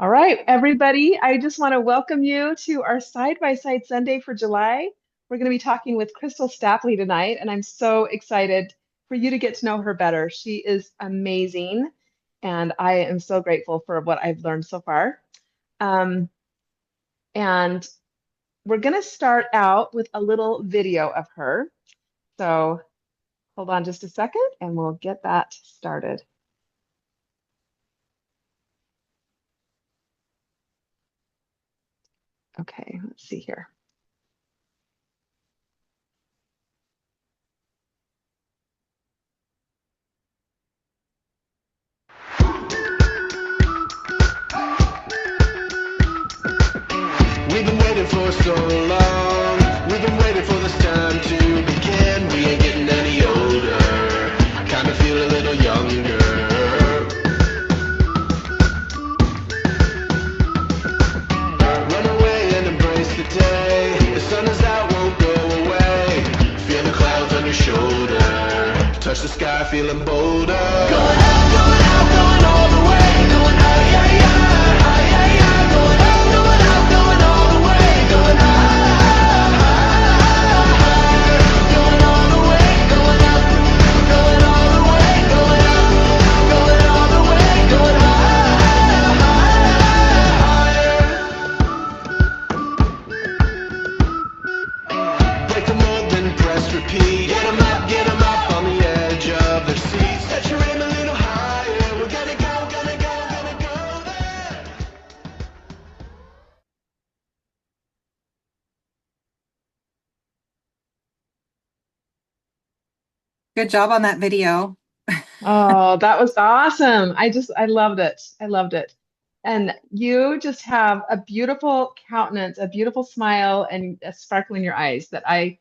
All right, everybody, I just want to welcome you to our side by side Sunday for July. We're going to be talking with Kristal Stapley tonight, and I'm so excited for you to get to know her better. She is amazing, and I am so grateful for what I've learned so far. Um, and we're going to start out with a little video of her. So hold on just a second, and we'll get that started. Okay, let's see here. We've been waiting for so long. We've been waiting for this time to begin. We ain't getting any older. I kinda feel a little younger. Run away and embrace the day. The sun is out, won't go away. Feel the clouds on your shoulder. Touch the sky, feeling bolder. Going out, going all the way. Going out, yeah, yeah, yeah, yeah. Going out, going all the way. Going high, going all the way. Going out, going all the way. Going out, going all the way. Going higher. Break the mold, then press repeat. Get 'em up on the edge of their seats. Set your aim a little higher. We're gonna go there. Good job on that video. Oh, that was awesome. I loved it. I loved it. And you just have a beautiful countenance, a beautiful smile, and a sparkle in your eyes that I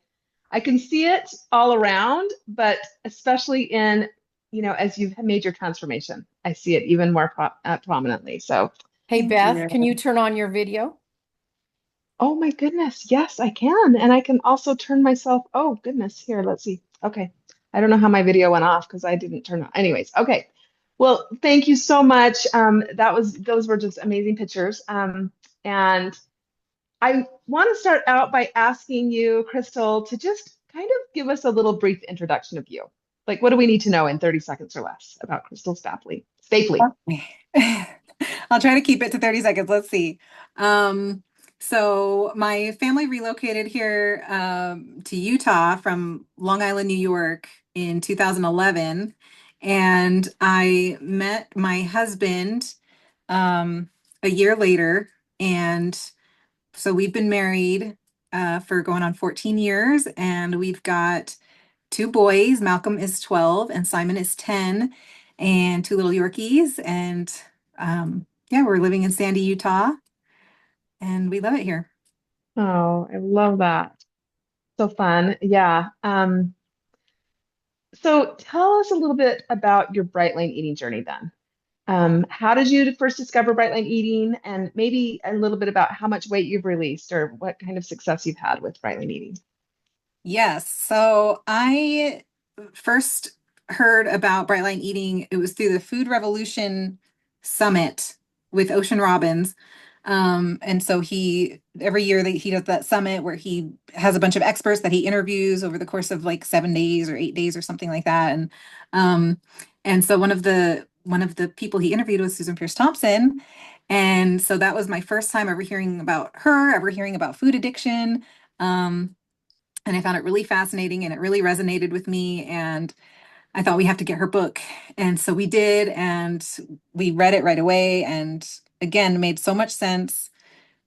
can see it all around, but especially in, as you've made your transformation, I see it even more prominently. So, Hey Thank Beth, can you you. turn on your video? oh my goodness, yes, I can. And I can also turn myself. Oh goodness, here, let's see. Okay. I don't know how my video went off because I didn't turn on. Anyways, okay. Well, thank you so much. Those were just amazing pictures. And I want to start out by asking you, Kristal, to just kind of give us a little brief introduction of you. Like, what do we need to know in 30 seconds or less about Kristal Stapley? Stapley. Okay. I'll try to keep it to 30 seconds. Let's see. Um, so my family relocated here to Utah from Long Island, New York in 2011. And I met my husband a year later. And so we've been married for going on 14 years, and we've got two boys. Malcolm is 12 and Simon is 10, and two little Yorkies. And yeah, we're living in Sandy, Utah, and we love it here. Oh, I love that. So fun. Yeah. So tell us a little bit about your Bright Line eating journey then. How did you first discover Bright Line eating, and maybe a little bit about how much weight you've released or what kind of success you've had with Bright Line eating? Yes. So I first heard about Brightline Eating. It was through the Food Revolution Summit with Ocean Robbins. And so he every year that he does that summit where he has a bunch of experts that he interviews over the course of like 7 days or 8 days or something like that. And so one of the people he interviewed was Susan Pierce Thompson. And so that was my first time ever hearing about her, ever hearing about food addiction. Um, and I found it really fascinating and it really resonated with me. And I thought we have to get her book. And so we did, and we read it right away. And again, made so much sense,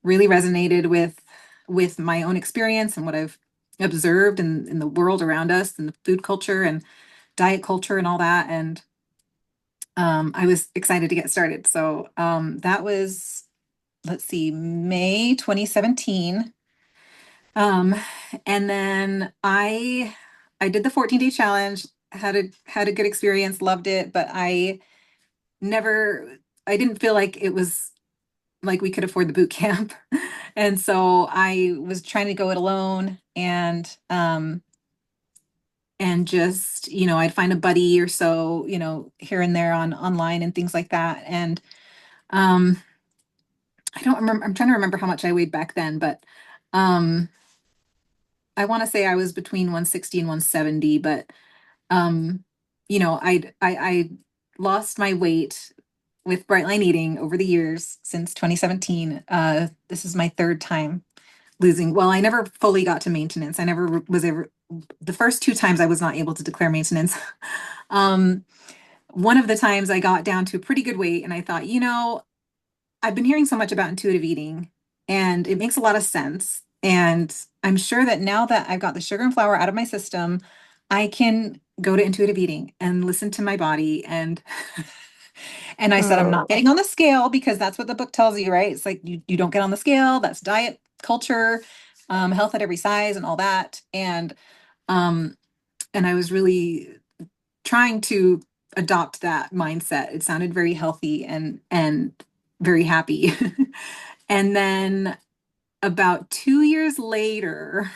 really resonated with my own experience and what I've observed in the world around us and the food culture and diet culture and all that. And I was excited to get started. So that was, let's see, May 2017. Um, and then I did the 14-day challenge, had a good experience, loved it, but never I didn't feel like it was like we could afford the boot camp. And so I was trying to go it alone, and just, I'd find a buddy or so, here and there on online and things like that. And um I don't remember. I'm trying to remember how much I weighed back then, but um, I want to say I was between 160 and 170. But um, I lost my weight with Bright Line Eating over the years since 2017. This is my third time losing. Well, I never fully got to maintenance. I never was ever, the first two times I was not able to declare maintenance. Um, one of the times I got down to a pretty good weight and I thought, I've been hearing so much about intuitive eating and it makes a lot of sense. And I'm sure that now that I've got the sugar and flour out of my system, I can go to intuitive eating and listen to my body and I said I'm not Oh, getting on the scale because that's what the book tells you, right? It's like you don't get on the scale. That's diet culture, health at every size and all that. Um and I was really trying to adopt that mindset. It sounded very healthy and very happy. And then about 2 years later,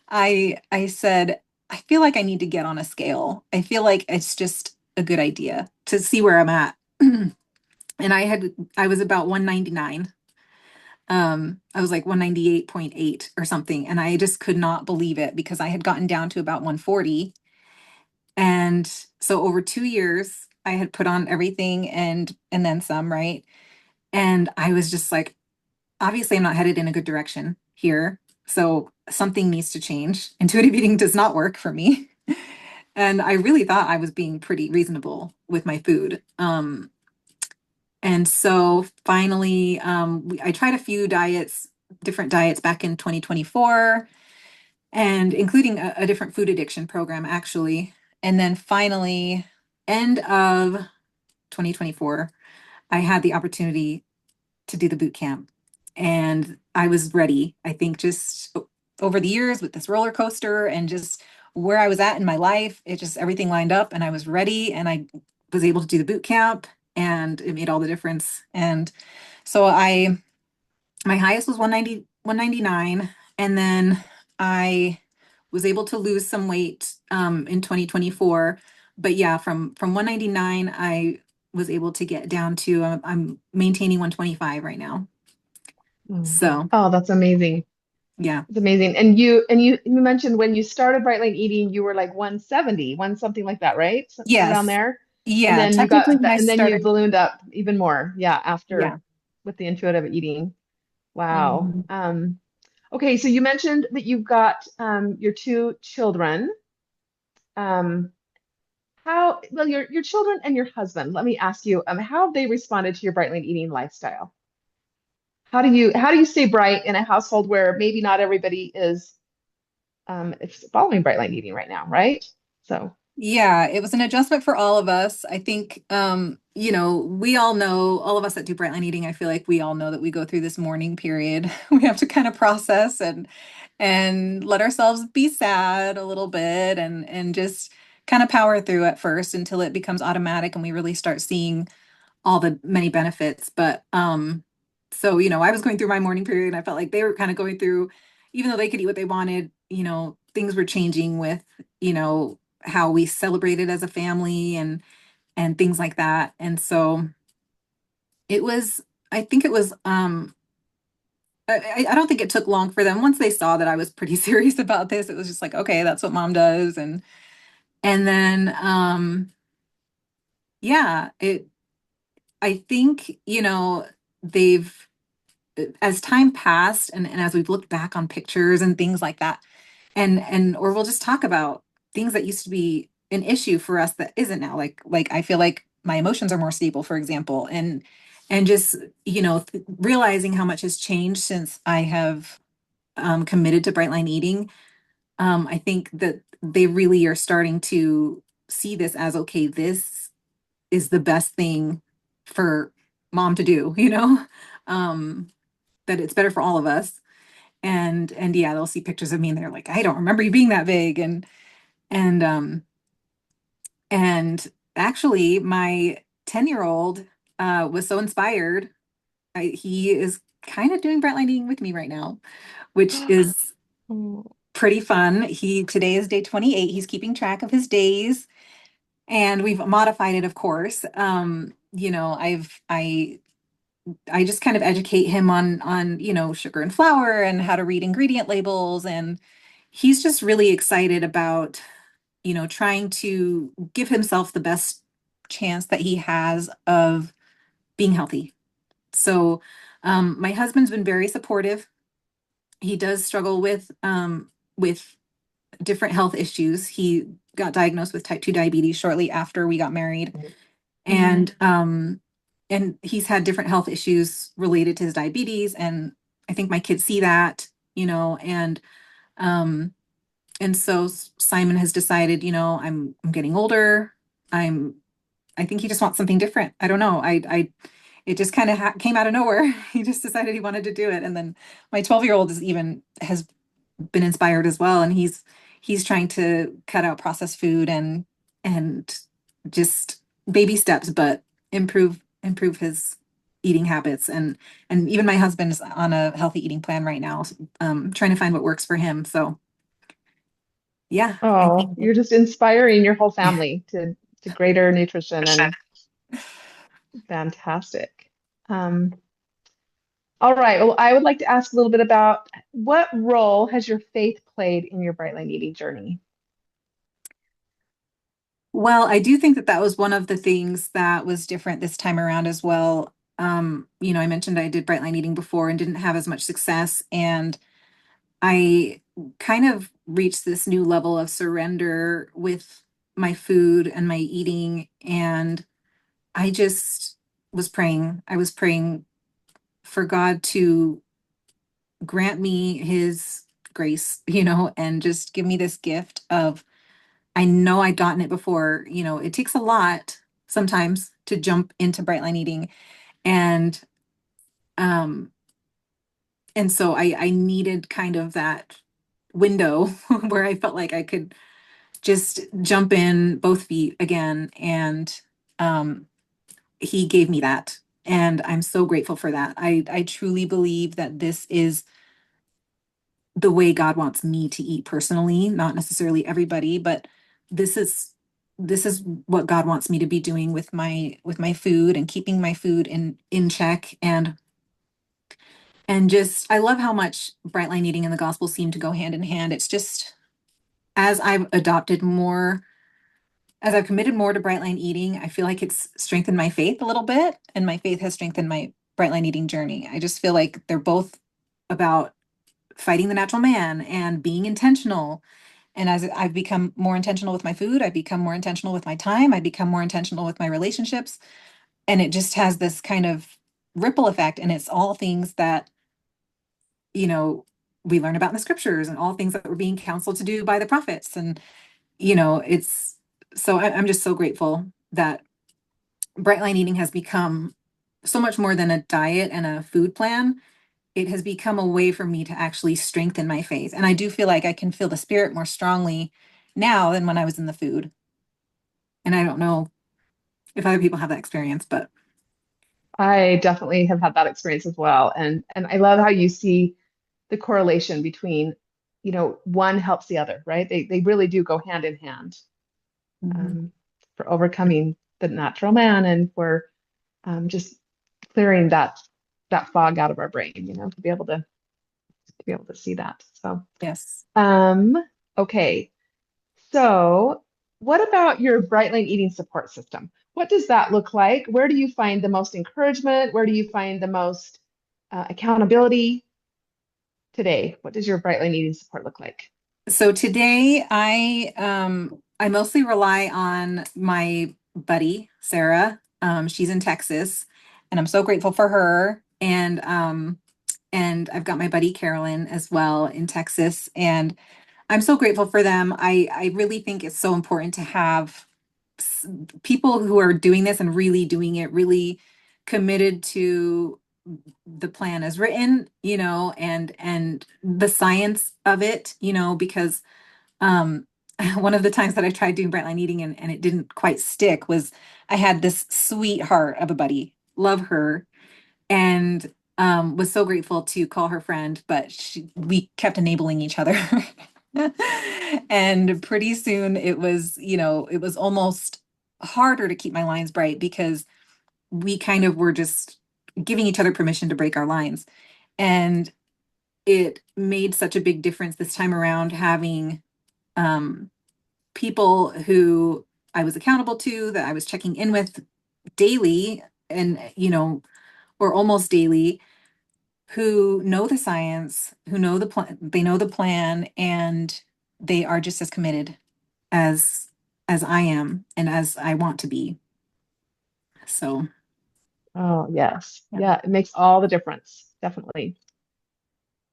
I said, I feel like I need to get on a scale. I feel like it's just a good idea to see where I'm at. And I was about 199. I was like 198.8 or something. And I just could not believe it because I had gotten down to about 140. And so over 2 years, I had put on everything and then some, right? And I was just like, obviously I'm not headed in a good direction here. So something needs to change. Intuitive eating does not work for me. And I really thought I was being pretty reasonable with my food. And so finally, I tried a few different diets back in 2024, and including a different food addiction program, actually. And then finally, end of 2024, I had the opportunity to do the boot camp. And I was ready. I think just over the years with this roller coaster and just where I was at in my life, it just everything lined up and I was ready and I was able to do the boot camp and it made all the difference. And so my highest was 199, and then I was able to lose some weight in 2024. But yeah, from 199 I was able to get down to I'm maintaining 125 right now. mm. So Oh, that's amazing. yeah. It's amazing. And you mentioned when you started Bright Line Eating, you were like 170, one something like that, right? Around Yes. there. And Yeah. then Technically, when I and then you started, ballooned up even more. Yeah, after yeah. with the intuitive eating. Wow. Mhm. Okay, so you mentioned that you've got your two children. Um, how, well, your children and your husband, let me ask you, how have they responded to your Bright Line Eating lifestyle? How do you stay bright in a household where maybe not everybody is following Bright Line Eating right now, right? So, Yeah, it was an adjustment for all of us. I think, we all know, all of us that do Brightline eating, I feel like we all know that we go through this mourning period. We have to kind of process and let ourselves be sad a little bit and just kind of power through at first until it becomes automatic and we really start seeing all the many benefits. But so I was going through my mourning period and I felt like they were kind of going through, even though they could eat what they wanted, things were changing with, how we celebrated as a family and things like that. And so it was, I think it was I don't think it took long for them. Once they saw that I was pretty serious about this, it was just like, okay, that's what mom does. And then yeah, I think, they've as time passed and as we've looked back on pictures and things like that, and or we'll just talk about things that used to be an issue for us that isn't now. Like I feel like my emotions are more stable, for example, and just realizing how much has changed since I have committed to Bright Line Eating. I think that they really are starting to see this as, okay, this is the best thing for mom to do, um, that it's better for all of us. And yeah, they'll see pictures of me and they're like, I don't remember you being that big. And and actually my 10-year-old was so inspired. He is kind of doing Brightline eating with me right now, which is oh, pretty fun. Today is day 28. He's keeping track of his days and we've modified it, of course. I I just kind of educate him on, sugar and flour and how to read ingredient labels. And he's just really excited about, trying to give himself the best chance that he has of being healthy. So, my husband's been very supportive. He does struggle with different health issues. He got diagnosed with type 2 diabetes shortly after we got married. And and he's had different health issues related to his diabetes. And I think my kids see that, um and so Simon has decided, I'm getting older. I'm I think he just wants something different. I don't know. I It just kind of came out of nowhere. He just decided he wanted to do it. And then my 12-year-old has been inspired as well, and he's trying to cut out processed food and just baby steps, but improve his eating habits. And even my husband's on a healthy eating plan right now, trying to find what works for him. So yeah, I Oh, think you're just inspiring your whole family to greater nutrition and fantastic. Um, all right. Well, I would like to ask a little bit about what role has your faith played in your Bright Line Eating journey? well, I do think that that was one of the things that was different this time around as well. I mentioned I did Bright Line Eating before and didn't have as much success, and I kind of reached this new level of surrender with my food and my eating. And I just was praying. I was praying for God to grant me his grace, and just give me this gift of, I know I'd gotten it before. It takes a lot sometimes to jump into bright line eating. And um and so I needed kind of that window where I felt like I could just jump in both feet again. And um, he gave me that. And I'm so grateful for that. I truly believe that this is the way God wants me to eat personally, not necessarily everybody, but this is this is what God wants me to be doing with my food and keeping my food in check. And just I love how much bright line eating and the gospel seem to go hand in hand. It's just as I've adopted more as I've committed more to bright line eating, I feel like it's strengthened my faith a little bit, and my faith has strengthened my bright line eating journey. I just feel like they're both about fighting the natural man and being intentional. And as I've become more intentional with my food, I become more intentional with my time, I become more intentional with my relationships. And it just has this kind of ripple effect. And it's all things that, you know, we learn about in the scriptures, and all things that we're being counseled to do by the prophets. And, it's so I'm just so grateful that bright line eating has become so much more than a diet and a food plan. It has become a way for me to actually strengthen my faith. And I do feel like I can feel the spirit more strongly now than when I was in the food. And I don't know if other people have that experience, but I definitely have had that experience as well. And I love how you see the correlation between, one helps the other, right? They really do go hand in hand Mhm. um, for overcoming the natural man and for just clearing that fog out of our brain, to be able to see that. So, Yes. um, okay. So, what about your Brightline eating support system? What does that look like? Where do you find the most encouragement? Where do you find the most accountability today? What does your Brightline eating support look like? So today I mostly rely on my buddy Sarah. She's in Texas, and I'm so grateful for her. And I've got my buddy Carolyn as well in Texas, and I'm so grateful for them. I really think it's so important to have people who are doing this and really doing it, really committed to the plan as written, and the science of it, because um one of the times that I tried doing bright line eating and it didn't quite stick was I had this sweetheart of a buddy, love her, and was so grateful to call her friend, but we kept enabling each other. And pretty soon it was almost harder to keep my lines bright because we kind of were just giving each other permission to break our lines. And it made such a big difference this time around having um, people who I was accountable to, that I was checking in with daily and, or almost daily, who know the science, who know the plan, they know the plan, and they are just as committed as I am and as I want to be. So, Oh, yes. yeah. Yeah, it makes all the difference. Definitely.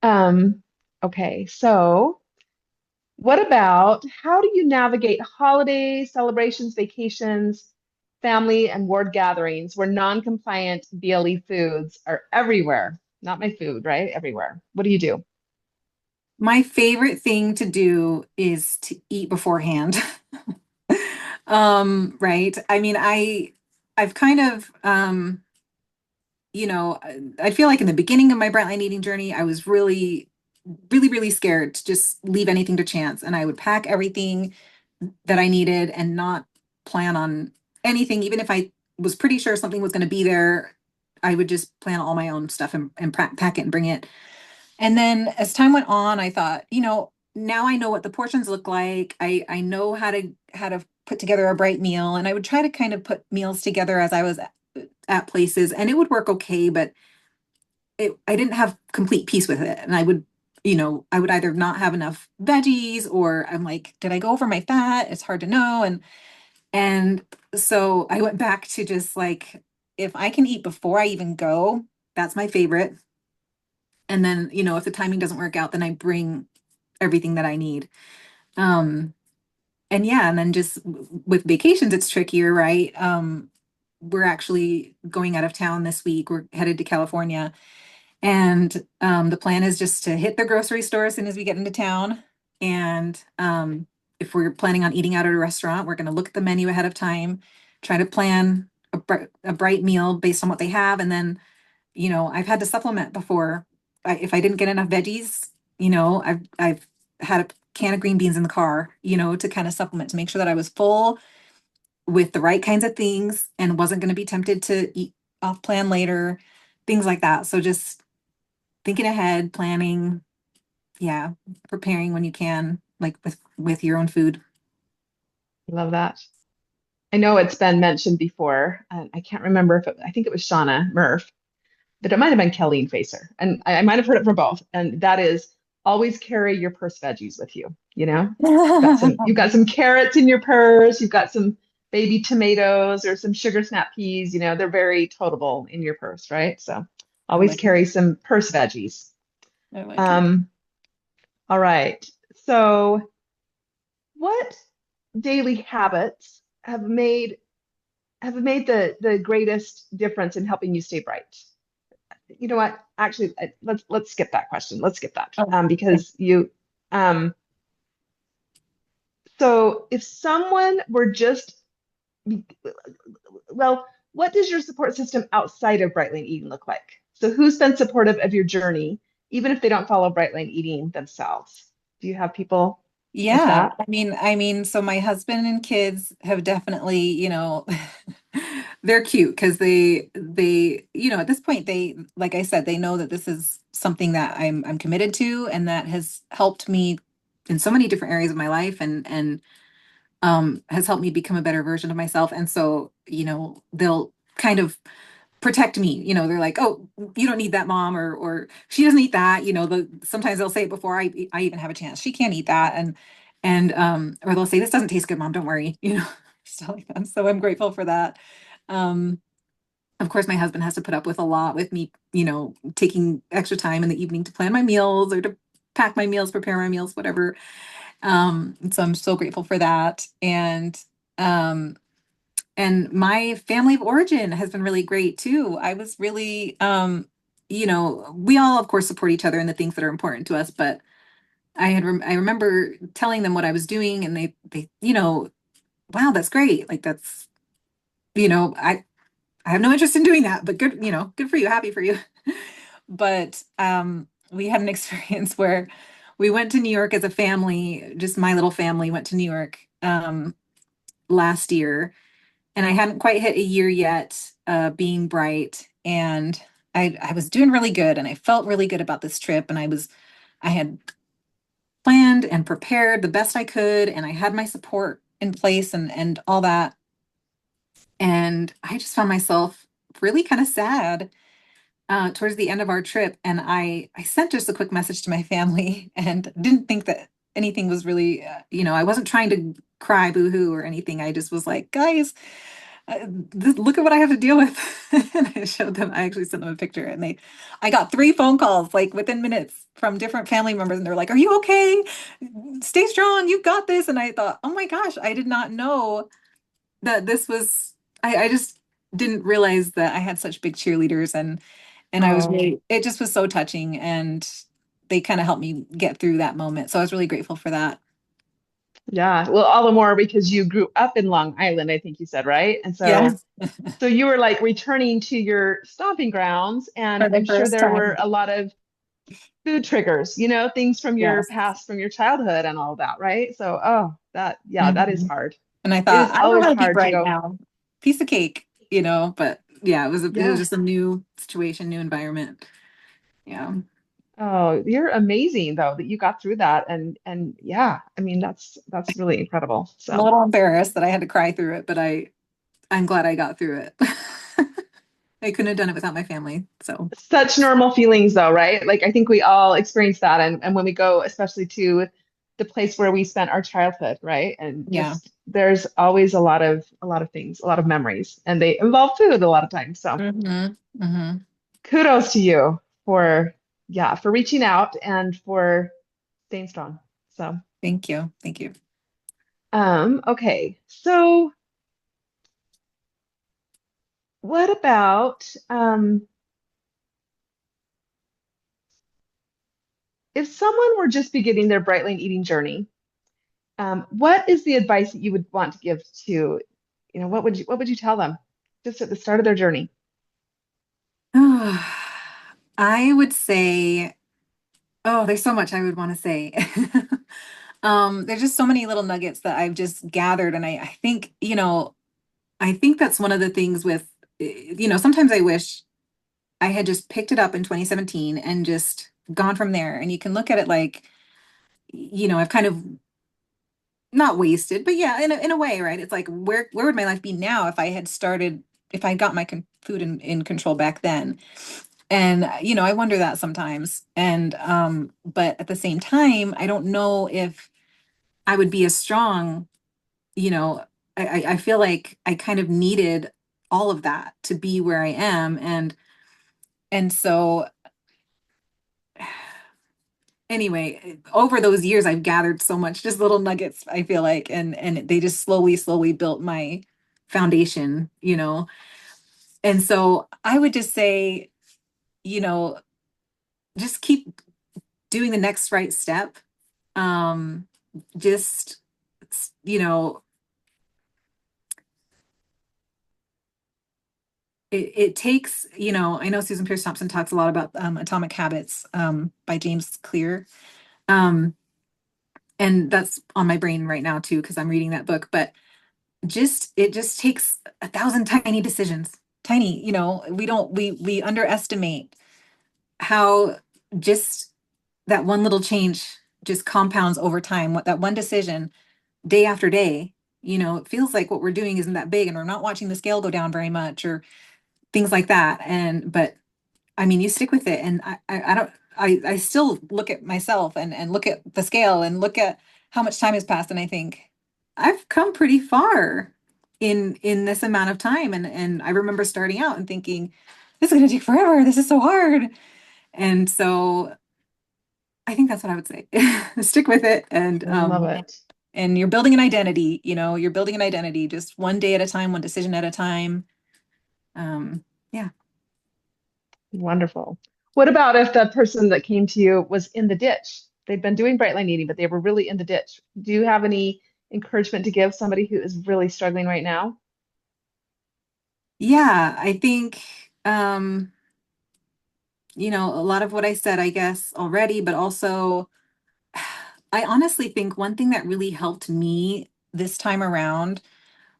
Um, okay, so what about how do you navigate holidays, celebrations, vacations, family and ward gatherings where non-compliant BLE foods are everywhere? Not my food, right? Everywhere. What do you do? My favorite thing to do is to eat beforehand. Right. I mean, I've kind of I feel like in the beginning of my bright line eating journey, I was really, really, really scared to just leave anything to chance. And I would pack everything that I needed and not plan on anything. Even if I was pretty sure something was going to be there, I would just plan all my own stuff and pack it and bring it. And then as time went on, I thought, now I know what the portions look like. I know how to put together a bright meal, and I would try to kind of put meals together as I was at places, and it would work okay, but I didn't have complete peace with it. And I would either not have enough veggies, or I'm like, did I go over my fat? It's hard to know. And so I went back to just like, if I can eat before I even go, that's my favorite. And then, if the timing doesn't work out, then I bring everything that I need. Um, and yeah, and then just with vacations, it's trickier, right? We're actually going out of town this week. We're headed to California. And the plan is just to hit the grocery store as soon as we get into town. And if we're planning on eating out at a restaurant, we're going to look at the menu ahead of time, try to plan a bright meal based on what they have. And then, I've had to supplement before. If I didn't get enough veggies, I've had a can of green beans in the car, to kind of supplement to make sure that I was full with the right kinds of things and wasn't going to be tempted to eat off plan later, things like that. So just thinking ahead, planning, yeah, preparing when you can, like with your own food. Love that. I know it's been mentioned before. I can't remember if I think it was Shauna Murph, but it might have been Kelly Facer. And I might have heard it from both. And that is always carry your purse veggies with you. You've got some carrots in your purse, you've got some baby tomatoes or some sugar snap peas, they're very totable in your purse, right? So I always like it. carry some purse veggies. I like it. Um, all right. So what daily habits have made the greatest difference in helping you stay bright? You know what? Actually, let's skip that question. Let's skip that Oh, okay. because you. So if someone were just, well, what does your support system outside of Bright Line Eating look like? So who's been supportive of your journey, even if they don't follow Bright Line Eating themselves? Do you have people like Yeah, that? I mean, so my husband and kids have definitely, they're cute because at this point they, like I said, they know that this is something that I'm committed to, and that has helped me in so many different areas of my life, and has helped me become a better version of myself. And so, they'll kind of protect me. They're like, "Oh, you don't need that, mom," or "She doesn't eat that." Sometimes they'll say it before I even have a chance. "She can't eat that," or they'll say, "This doesn't taste good, mom. Don't worry." Stuff like that. So I'm grateful for that. Um, of course, my husband has to put up with a lot with me, taking extra time in the evening to plan my meals or to pack my meals, prepare my meals, whatever. So I'm so grateful for that. Um, and my family of origin has been really great too. I was really, we all, of course, support each other in the things that are important to us. But I remember telling them what I was doing, and they, wow, that's great. Like that's, I have no interest in doing that, but good, good for you, happy for you. But we had an experience where we went to New York as a family, just my little family went to New York last year, and I hadn't quite hit a year yet, being bright. And I was doing really good and I felt really good about this trip and I had planned and prepared the best I could and I had my support in place and all that. And I just found myself really kind of sad towards the end of our trip. And I sent just a quick message to my family and didn't think that anything was really, I wasn't trying to cry boohoo or anything. I just was like, guys, look at what I have to deal with. And I showed them, I actually sent them a picture and I got 3 phone calls like within minutes from different family members. And they're like, are you okay? Stay strong. You got this. And I thought, oh my gosh, I did not know that this was, I just didn't realize that I had such big cheerleaders and I was Oh, really, it just was so touching and they kind of helped me get through that moment. So I was really grateful for that. yeah. Well, all the more because you grew up in Long Island, I think you said, right? And so, Yes. so you were like returning to your stomping grounds, and For the I'm sure first there were time. a lot of food triggers, things from your Yes. past, from your childhood and all that, right? So, oh, yeah, that is Mhm. hard. And I It thought, is I don't know always how to be hard to bright go, now. Piece of cake, but yeah, it was yeah. just a new situation, new environment. Yeah. Oh, you're amazing though that you got through that and yeah, I mean that's really incredible. I'm a So, little embarrassed that I had to cry through it, but I'm glad I got through it. I couldn't have done it without my family. So such normal feelings though, right? Like I think we all experience that and when we go especially to the place where we spent our childhood, right? And yeah. just there's always a lot of things, a lot of memories and they involve food a lot of times. So, Hmm. Hmm. kudos to you for yeah, for reaching out and for staying strong. So, Thank you. Thank you. okay. So, what about if someone were just beginning their bright line eating journey, what is the advice that you would want to give to, what would you tell them just at the start of their journey? I would say, oh, there's so much I would want to say. There's just so many little nuggets that I've just gathered, and I think, I think that's one of the things with, sometimes I wish I had just picked it up in 2017 and just gone from there. And you can look at it like, I've kind of not wasted, but yeah, in a way, right? It's like where would my life be now if I had started if I got my food in control back then? And I wonder that sometimes. And but at the same time, I don't know if I would be as strong, you know, I feel like I kind of needed all of that to be where I am. And so anyway, over those years I've gathered so much just little nuggets, I feel like, and they just slowly built my foundation. And so I would just say, you know, just keep doing the next right step. Um, just you know, it takes, I know Susan Pierce Thompson talks a lot about Atomic Habits by James Clear. Um, and that's on my brain right now too, because I'm reading that book. But it just takes 1,000 tiny decisions. Tiny, we underestimate how just that one little change just compounds over time. What that one decision day after day, it feels like what we're doing isn't that big and we're not watching the scale go down very much or things like that. But I mean, you stick with it. And I don't, I still look at myself and look at the scale and look at how much time has passed. And I think I've come pretty far in this amount of time. And I remember starting out and thinking, this is going to take forever. This is so hard. And so I think that's what I would say. Stick with it. I love it. And you're building an identity, you're building an identity just one day at a time, one decision at a time. Yeah. Wonderful. What about if the person that came to you was in the ditch? They'd been doing bright line eating, but they were really in the ditch. Do you have any encouragement to give somebody who is really struggling right now? Yeah, I think a lot of what I said, I guess, already, but also I honestly think one thing that really helped me this time around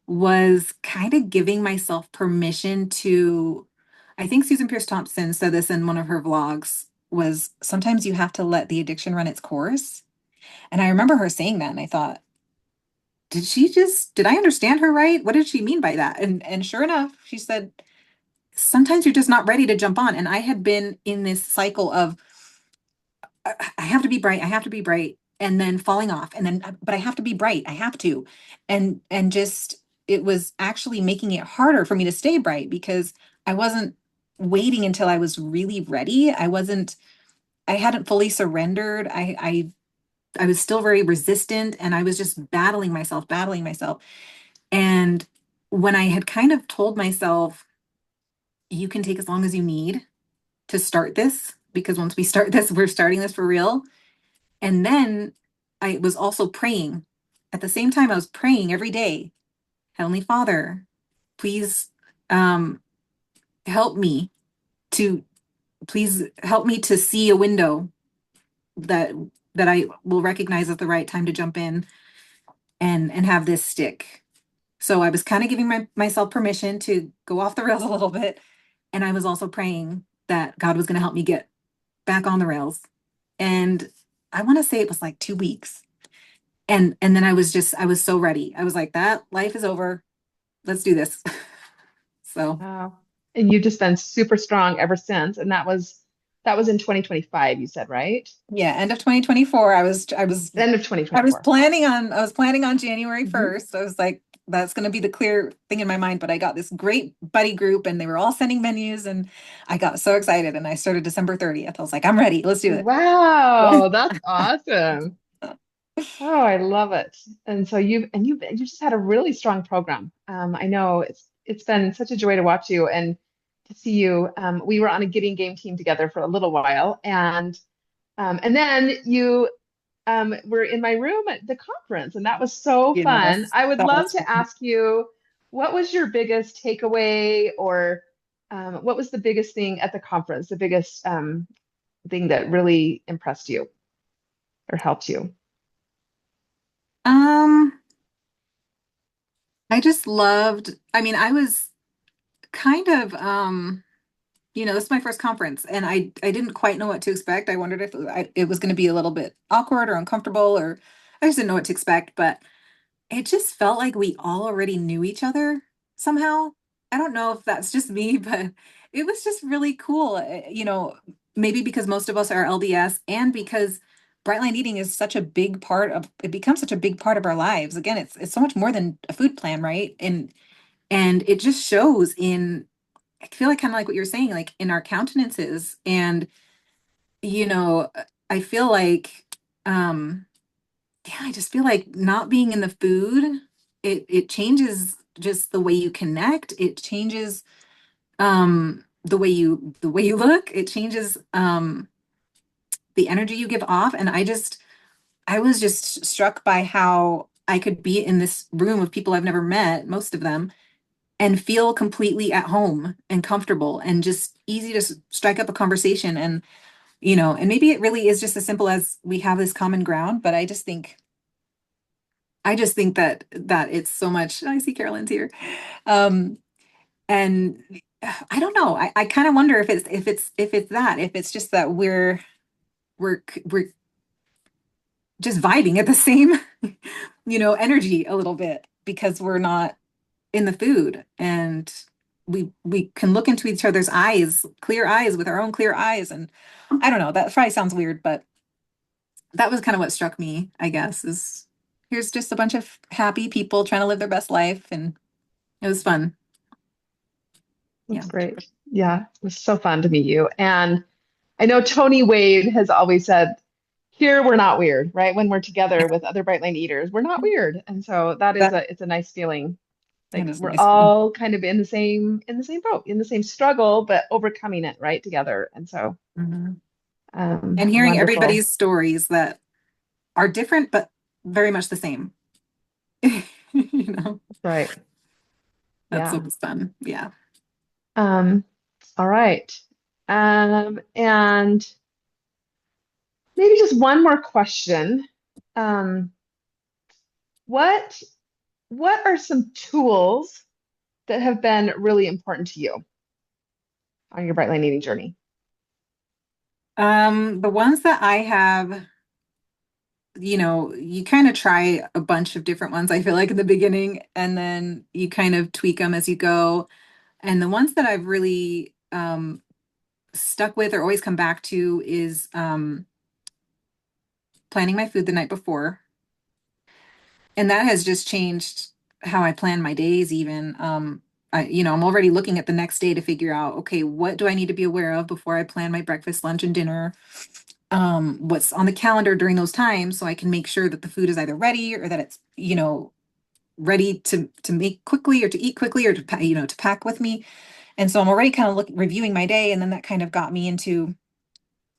was kind of giving myself permission to I think Susan Pierce Thompson said this in one of her vlogs, was sometimes you have to let the addiction run its course. And I remember her saying that, and I thought, did I understand her right? What did she mean by that? And sure enough, she said, sometimes you're just not ready to jump on. And I had been in this cycle of I have to be bright, I have to be bright, and then falling off, and then but I have to be bright, I have to. And just it was actually making it harder for me to stay bright because I wasn't waiting until I was really ready. I hadn't fully surrendered. I was still very resistant and I was just battling myself. And when I had kind of told myself, you can take as long as you need to start this, because once we start this, we're starting this for real. And then I was also praying. At the same time, I was praying every day, Heavenly Father, please um, help me to please help me to see a window that that I will recognize at the right time to jump in and have this stick. So I was kind of giving myself permission to go off the rails a little bit. And I was also praying that God was going to help me get back on the rails. And I want to say it was like 2 weeks. And then I was so ready. I was like, that life is over. Let's do this. So Wow. And you've just been super strong ever since. And that was in 2025, you said, right? yeah, end of 2024, End of I was planning on January 1st. I was like, that's going to be the clear thing in my mind. But I got this great buddy group and they were all sending menus and I got so excited and I started December 30th. I was like, I'm ready. Let's do it. Wow, that's awesome. Oh, I love it. And so you just had a really strong program. I know it's been such a joy to watch you and to see you. We were on a getting game team together for a little while, and then you were in my room at the conference, and that was so fun. Yes, I would that love was to fun. ask you, what was your biggest takeaway, or what was the biggest thing at the conference, the biggest thing that really impressed you or helped you? Um, I just loved, I mean, I was kind of this is my first conference and I didn't quite know what to expect. I wondered if it was going to be a little bit awkward or uncomfortable, or I just didn't know what to expect, but it just felt like we all already knew each other somehow. I don't know if that's just me, but it was just really cool. Maybe because most of us are LDS and because bright line eating is such a big part of it becomes such a big part of our lives. Again, it's so much more than a food plan, right? And it just shows in I feel like kind of like what you're saying, like in our countenances. And, you know, I feel like, yeah, I just feel like not being in the food, it changes just the way you connect. It changes the way you look. It changes the energy you give off. And I was just struck by how I could be in this room of people I've never met, most of them, and feel completely at home and comfortable and just easy to strike up a conversation. And and maybe it really is just as simple as we have this common ground, but I just think that it's so much. I see Carolyn's here. um and I don't know, I kind of wonder if it's just that we're just vibing at the same energy a little bit because we're not in the food, and we can look into each other's eyes, clear eyes, with our own clear eyes. And I don't know, that probably sounds weird, but that was kind of what struck me, I guess, is here's just a bunch of happy people trying to live their best life, and it was fun. That's Yeah. great. Yeah, it was so fun to meet you. And I know Tony Wade has always said, here we're not weird, right? When we're together with other Bright Line eaters, we're not weird. And so That it's a nice feeling. that Like is we're nice. all kind of in the same boat, in the same struggle, but overcoming it right together. And so Mhm. And hearing wonderful. everybody's stories that are different but very much the same. you know, Right. that's Yeah. what's fun. Yeah. Um, all right. And maybe just one more question. Um, what what are some tools that have been really important to you? on your Bright Line Eating journey? The ones that I have, you kind of try a bunch of different ones, I feel like in the beginning, and then you kind of tweak them as you go. And the ones that I've really stuck with or always come back to is planning my food the night before. And that has just changed how I plan my days even. I'm already looking at the next day to figure out, okay, what do I need to be aware of before I plan my breakfast, lunch, and dinner? What's on the calendar during those times so I can make sure that the food is either ready or that it's, ready to make quickly or to eat quickly or to pack with me. And so I'm already kind of reviewing my day, and then that kind of got me into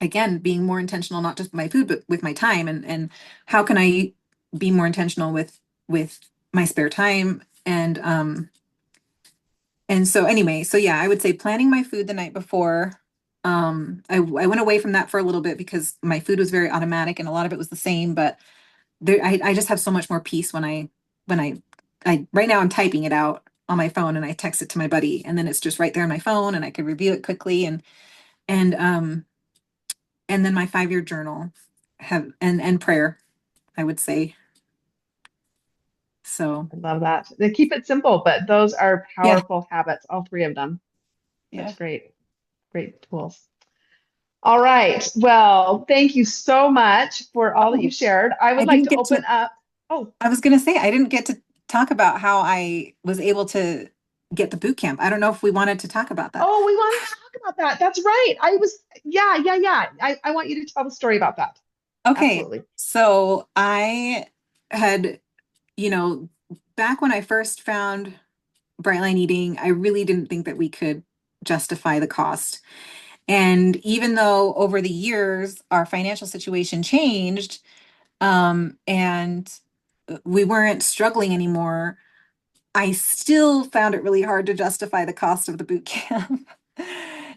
again being more intentional, not just with my food but with my time, and how can I be more intentional with my spare time. And so anyway, so yeah, I would say planning my food the night before. I went away from that for a little bit because my food was very automatic and a lot of it was the same, but I just have so much more peace when I right now I'm typing it out on my phone and I text it to my buddy, and then it's just right there on my phone and I could review it quickly. And and then my 5-year journal and prayer, I would say. So I love that. They keep it simple, but those are yeah, powerful habits, all three of them. Such yeah. great, great tools. All right. Well, thank you so much for all that you've Oh, shared. I I would like didn't to get open to, up. Oh, I was gonna say I didn't get to talk about how I was able to get the boot camp. I don't know if we wanted to talk about that. oh, we wanted to talk about that. That's right. Yeah, yeah, yeah. I want you to tell the story about that. Okay, Absolutely. so I had, you know, back when I first found Brightline Eating, I really didn't think that we could justify the cost. And even though over the years our financial situation changed, and we weren't struggling anymore, I still found it really hard to justify the cost of the boot camp.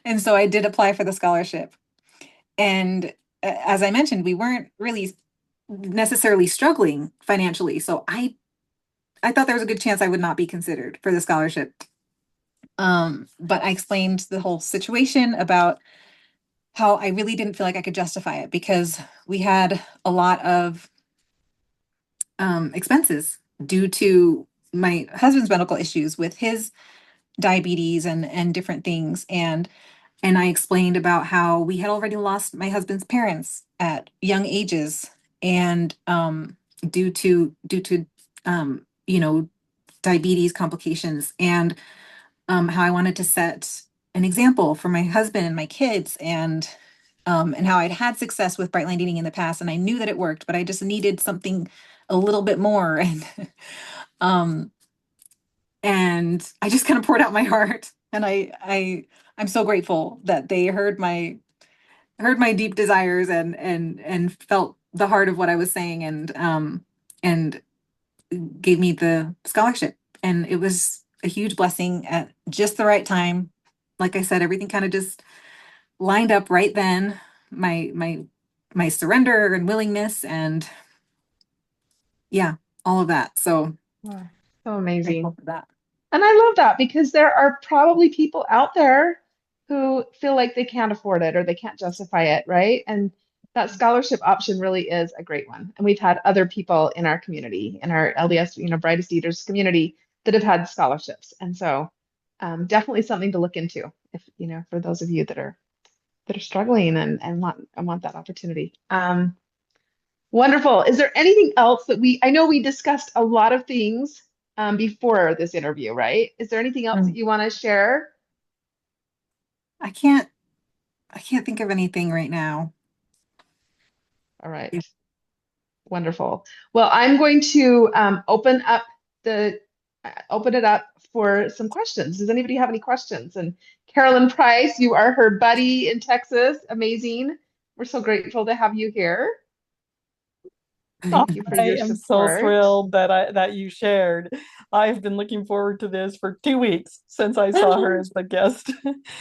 And so I did apply for the scholarship. And as I mentioned, we weren't really necessarily struggling financially. So I thought there was a good chance I would not be considered for the scholarship. But I explained the whole situation about how I really didn't feel like I could justify it because we had a lot of expenses due to my husband's medical issues with his diabetes and different things. And I explained about how we had already lost my husband's parents at young ages, and due to diabetes complications, and how I wanted to set an example for my husband and my kids, and how I'd had success with Brightline Eating in the past, and I knew that it worked, but I just needed something a little bit more. Um, and I just kind of poured out my heart, and I'm so grateful that they heard my deep desires and felt the heart of what I was saying, and gave me the scholarship. And it was a huge blessing at just the right time. Like I said, everything kind of just lined up right then. My surrender and willingness, and yeah, all of that. So Wow, so amazing. grateful for that. And I love that because there are probably people out there who feel like they can't afford it or they can't justify it, right? And that scholarship option really is a great one. And we've had other people in our community, in our LDS, Brightest Eaters community, that have had scholarships. And so definitely something to look into if, for those of you that are struggling and want that opportunity. Wonderful. Is there anything else I know we discussed a lot of things before this interview, right? Is there anything else that Mm. you want to share? I can't I can't think of anything right now. All right. Wonderful. Well, I'm going to the open it up for some questions. Does anybody have any questions? And Carolyn Price, you are her buddy in Texas. Amazing. We're so grateful to have you here. I Thank you for your am so support. thrilled that you shared. I've been looking forward to this for 2 weeks since I saw her as the guest.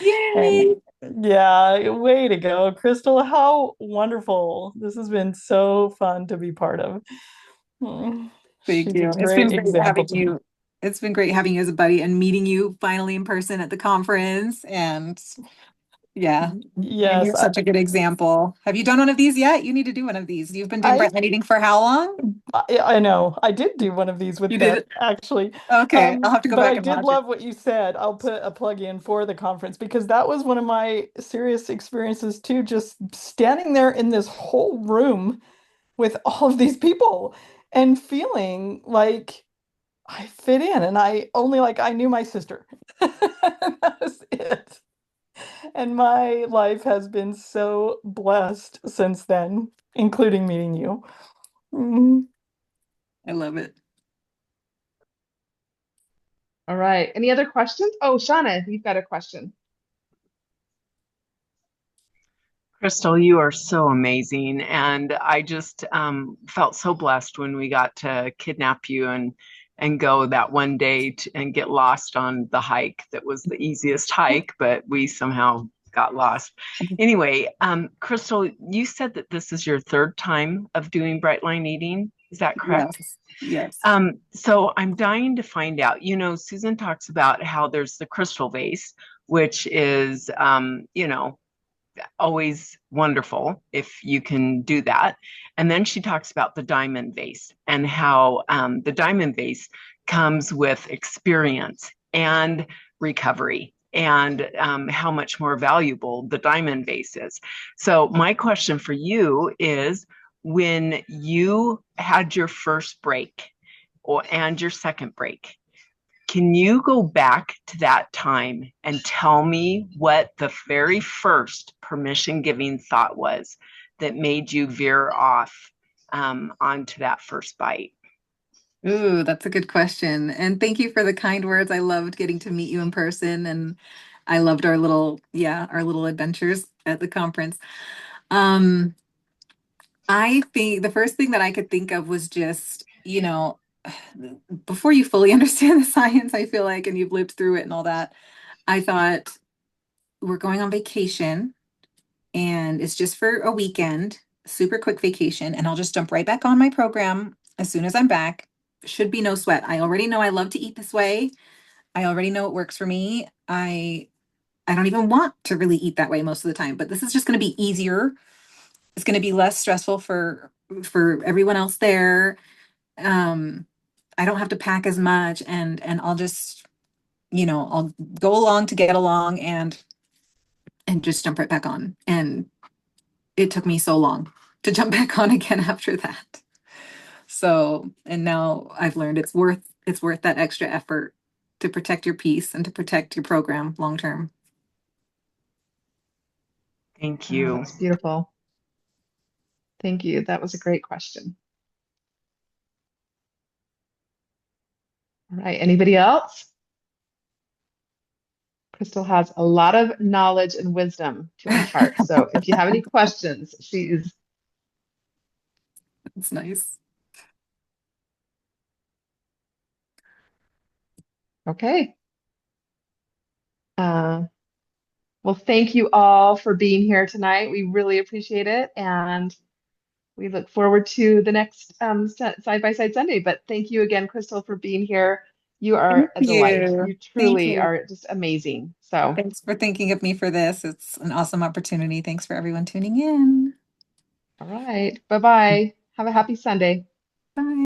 Yay! And yeah, way to go, Crystal. How wonderful. This has been so fun to be part of. Mm, Thank She's a you. great example to me. It's been great having you as a buddy and meeting you finally in person at the conference. And Yeah. And Yes, you're such a good example. Have you done one of these yet? You need to do one of these. You've been doing I Brett eating for how long? I know. I did do one of these with You Beth, did. actually. Okay, I'll have to go But back I and did watch it. love what you said. I'll put a plug in for the conference because that was one of my serious experiences too, just standing there in this whole room with all of these people and feeling like I fit in and I only like I knew my sister. That was it. And my life has been so blessed since then, including meeting you. Mm. I love it. All right. Any other questions? Oh, Shauna, you've got a question. Kristal, you are so amazing. And I just felt so blessed when we got to kidnap you and go that one day and get lost on the hike that was the easiest hike, but we somehow got lost. Anyway, Kristal, you said that this is your third time of doing Bright Line Eating. Is that correct? Yes. Yes. So I'm dying to find out. Susan talks about how there's the crystal vase, which is, always wonderful if you can do that. And then she talks about the diamond vase and how the diamond vase comes with experience and recovery and how much more valuable the diamond vase is. So, my question for you is when you had your first break and your second break, can you go back to that time and tell me what the very first permission giving thought was that made you veer off onto that first bite? Ooh, that's a good question. And thank you for the kind words. I loved getting to meet you in person and I loved our little adventures at the conference. Um, I think the first thing that I could think of was just, before you fully understand the science, I feel like, and you've lived through it and all that, I thought we're going on vacation and it's just for a weekend, super quick vacation, and I'll just jump right back on my program as soon as I'm back. Should be no sweat. I already know I love to eat this way. I already know it works for me. I don't even want to really eat that way most of the time, but this is just going to be easier. It's going to be less stressful for everyone else there. Um, I don't have to pack as much and I'll just, I'll go along to get along and just jump right back on. And it took me so long to jump back on again after that. So, and now I've learned it's worth that extra effort to protect your peace and to protect your program long term. Thank Oh, you. that's beautiful. Thank you. That was a great question. All right. Anybody else? Kristal has a lot of knowledge and wisdom to impart. So if you have any questions, she is It's nice. okay. Uh, well, thank you all for being here tonight. We really appreciate it. And we look forward to the next Side by Side Sunday. But thank you again, Kristal, for being here. You Thank are a delight. you. You Thank truly you. are just amazing. So, Thanks for thinking of me for this. It's an awesome opportunity. Thanks for everyone tuning in. all right. Bye bye. Have a happy Sunday. Bye.